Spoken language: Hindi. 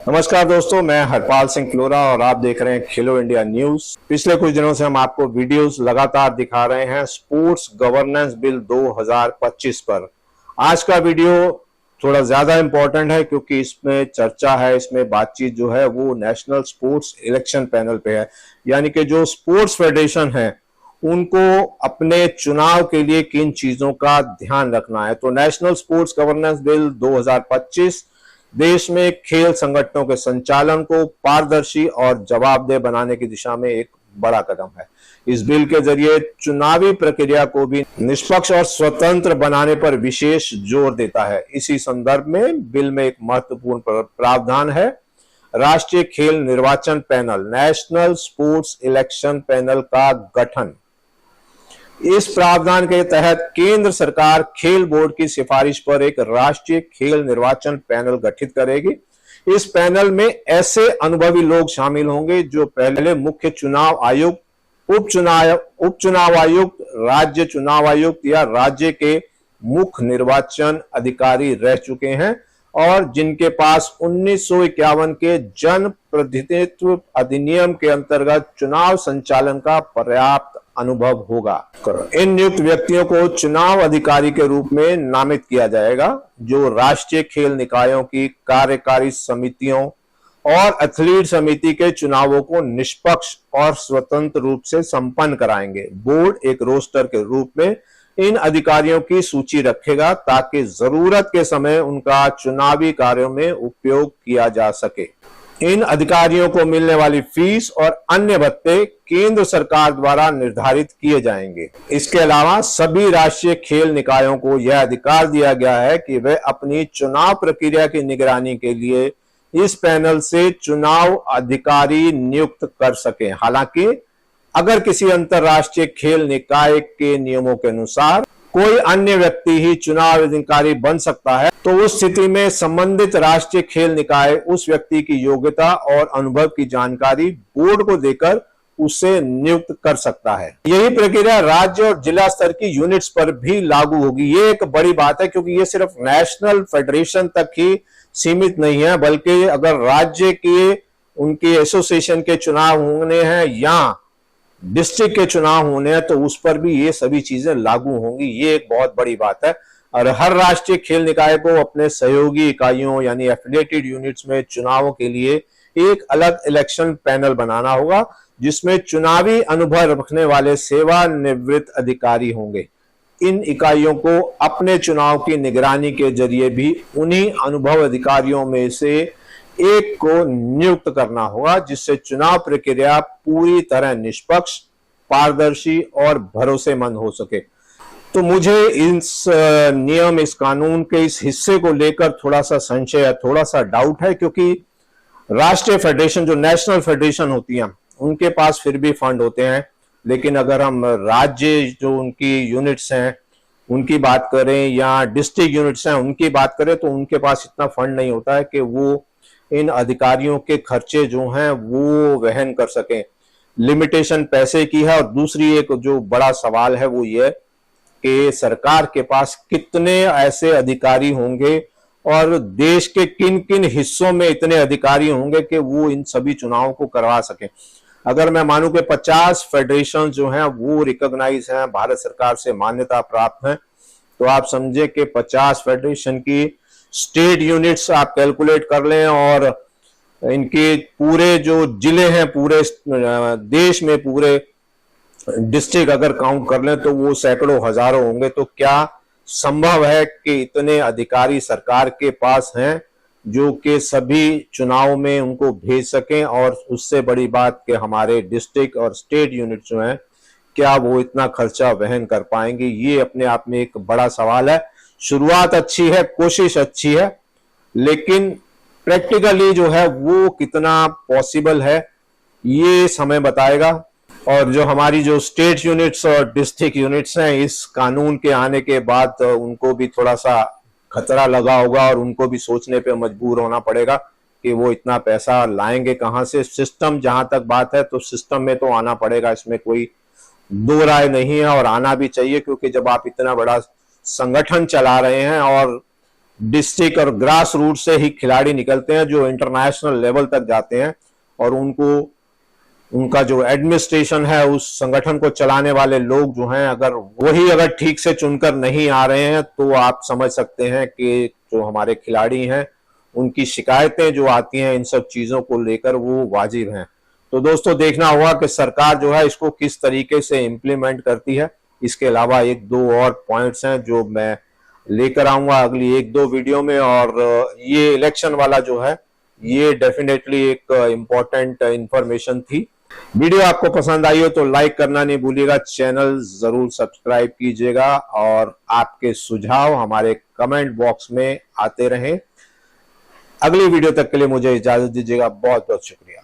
नमस्कार दोस्तों, मैं हरपाल सिंह फ्लोरा और आप देख रहे हैं खेलो इंडिया न्यूज। पिछले कुछ दिनों से हम आपको वीडियोस लगातार दिखा रहे हैं स्पोर्ट्स गवर्नेंस बिल 2025 पर। आज का वीडियो थोड़ा ज्यादा इंपॉर्टेंट है क्योंकि इसमें चर्चा है, इसमें बातचीत जो है वो नेशनल स्पोर्ट्स इलेक्शन पैनल पे है। यानी कि जो स्पोर्ट्स फेडरेशन है उनको अपने चुनाव के लिए किन चीजों का ध्यान रखना है। तो नेशनल स्पोर्ट्स गवर्नेंस बिल 2025 देश में खेल संगठनों के संचालन को पारदर्शी और जवाबदेह बनाने की दिशा में एक बड़ा कदम है। इस बिल के जरिए चुनावी प्रक्रिया को भी निष्पक्ष और स्वतंत्र बनाने पर विशेष जोर देता है। इसी संदर्भ में बिल में एक महत्वपूर्ण प्रावधान है राष्ट्रीय खेल निर्वाचन panel, national sports election panel का गठन। इस प्रावधान के तहत केंद्र सरकार खेल बोर्ड की सिफारिश पर एक राष्ट्रीय खेल निर्वाचन पैनल गठित करेगी। इस पैनल में ऐसे अनुभवी लोग शामिल होंगे जो पहले मुख्य चुनाव आयुक्त, उप चुनाव आयुक्त, राज्य चुनाव आयुक्त या राज्य के मुख्य निर्वाचन अधिकारी रह चुके हैं और जिनके पास 1951 के जन प्रतिनिधित्व अधिनियम के अंतर्गत चुनाव संचालन का पर्याप्त अनुभव होगा। इन नियुक्त व्यक्तियों को चुनाव अधिकारी के रूप में नामित किया जाएगा जो राष्ट्रीय खेल निकायों की कार्यकारी समितियों और एथलीट समिति के चुनावों को निष्पक्ष और स्वतंत्र रूप से संपन्न कराएंगे। बोर्ड एक रोस्टर के रूप में इन अधिकारियों की सूची रखेगा ताकि जरूरत के समय उनका चुनावी कार्यों में उपयोग किया जा सके। इन अधिकारियों को मिलने वाली फीस और अन्य भत्ते केंद्र सरकार द्वारा निर्धारित किए जाएंगे। इसके अलावा सभी राष्ट्रीय खेल निकायों को यह अधिकार दिया गया है कि वे अपनी चुनाव प्रक्रिया की निगरानी के लिए इस पैनल से चुनाव अधिकारी नियुक्त कर सकें। हालांकि अगर किसी अंतरराष्ट्रीय खेल निकाय के नियमों के अनुसार कोई अन्य व्यक्ति ही चुनाव अधिकारी बन सकता है तो उस स्थिति में संबंधित राष्ट्रीय खेल निकाय उस व्यक्ति की योग्यता और अनुभव की जानकारी बोर्ड को देकर उसे नियुक्त कर सकता है। यही प्रक्रिया राज्य और जिला स्तर की यूनिट्स पर भी लागू होगी। ये एक बड़ी बात है क्योंकि ये सिर्फ नेशनल फेडरेशन तक ही सीमित नहीं है, बल्कि अगर राज्य के उनके एसोसिएशन के चुनाव होने हैं या डिस्ट्रिक्ट के चुनाव होने हैं तो उस पर भी ये सभी चीजें लागू होंगी। ये एक बहुत बड़ी बात है और हर राष्ट्रीय खेल निकाय को अपने सहयोगी इकाइयों यानी एफिलिएटेड यूनिट्स में चुनावों के लिए एक अलग इलेक्शन पैनल बनाना होगा जिसमें चुनावी अनुभव रखने वाले सेवानिवृत्त अधिकारी होंगे। इन इकाइयों को अपने चुनाव की निगरानी के जरिए भी उन्हीं अनुभव अधिकारियों में से एक को नियुक्त करना होगा जिससे चुनाव प्रक्रिया पूरी तरह निष्पक्ष, पारदर्शी और भरोसेमंद हो सके। तो मुझे इस नियम, इस कानून के इस हिस्से को लेकर थोड़ा सा संशय है, थोड़ा सा डाउट है क्योंकि राष्ट्रीय फेडरेशन, जो नेशनल फेडरेशन होती हैं, उनके पास फिर भी फंड होते हैं। लेकिन अगर हम राज्य जो उनकी यूनिट्स हैं उनकी बात करें या डिस्ट्रिक्ट यूनिट्स हैं उनकी बात करें तो उनके पास इतना फंड नहीं होता है कि वो इन अधिकारियों के खर्चे जो हैं वो वहन कर सकें। लिमिटेशन पैसे की है और दूसरी एक जो बड़ा सवाल है वो ये कि सरकार के पास कितने ऐसे अधिकारी होंगे और देश के किन किन हिस्सों में इतने अधिकारी होंगे कि वो इन सभी चुनावों को करवा सकें। अगर मैं मानूं कि 50 फेडरेशन जो हैं वो रिकॉग्नाइज हैं, भारत सरकार से मान्यता प्राप्त हैं, तो आप समझे कि 50 फेडरेशन की स्टेट यूनिट्स आप कैलकुलेट कर लें और इनके पूरे जो जिले हैं पूरे देश में, पूरे डिस्ट्रिक्ट अगर काउंट कर लें तो वो सैकड़ों हजारों होंगे। तो क्या संभव है कि इतने अधिकारी सरकार के पास हैं जो कि सभी चुनाव में उनको भेज सकें? और उससे बड़ी बात कि हमारे डिस्ट्रिक्ट और स्टेट यूनिट जो हैं क्या वो इतना खर्चा वहन कर पाएंगे? ये अपने आप में एक बड़ा सवाल है। शुरुआत अच्छी है, कोशिश अच्छी है, लेकिन प्रैक्टिकली जो है वो कितना पॉसिबल है ये समय बताएगा। और जो हमारी जो स्टेट यूनिट्स और डिस्ट्रिक्ट यूनिट्स हैं इस कानून के आने के बाद उनको भी थोड़ा सा खतरा लगा होगा और उनको भी सोचने पे मजबूर होना पड़ेगा कि वो इतना पैसा लाएंगे कहां से। सिस्टम जहां तक बात है तो सिस्टम में तो आना पड़ेगा, इसमें कोई दो राय नहीं है और आना भी चाहिए क्योंकि जब आप इतना बड़ा संगठन चला रहे हैं और डिस्ट्रिक्ट और ग्रास रूट से ही खिलाड़ी निकलते हैं जो इंटरनेशनल लेवल तक जाते हैं, और उनका जो एडमिनिस्ट्रेशन है, उस संगठन को चलाने वाले लोग जो हैं, अगर ठीक से चुनकर नहीं आ रहे हैं तो आप समझ सकते हैं कि जो हमारे खिलाड़ी हैं उनकी शिकायतें जो आती हैं इन सब चीजों को लेकर वो वाजिब हैं। तो दोस्तों देखना होगा कि सरकार जो है इसको किस तरीके से इम्प्लीमेंट करती है। इसके अलावा एक दो और पॉइंट्स हैं जो मैं लेकर आऊंगा अगली एक दो वीडियो में, और ये इलेक्शन वाला जो है ये डेफिनेटली एक इम्पोर्टेंट इंफॉर्मेशन थी। वीडियो आपको पसंद आई हो तो लाइक करना नहीं भूलिएगा, चैनल जरूर सब्सक्राइब कीजिएगा, और आपके सुझाव हमारे कमेंट बॉक्स में आते रहें। अगली वीडियो तक के लिए मुझे इजाजत दीजिएगा। बहुत बहुत शुक्रिया।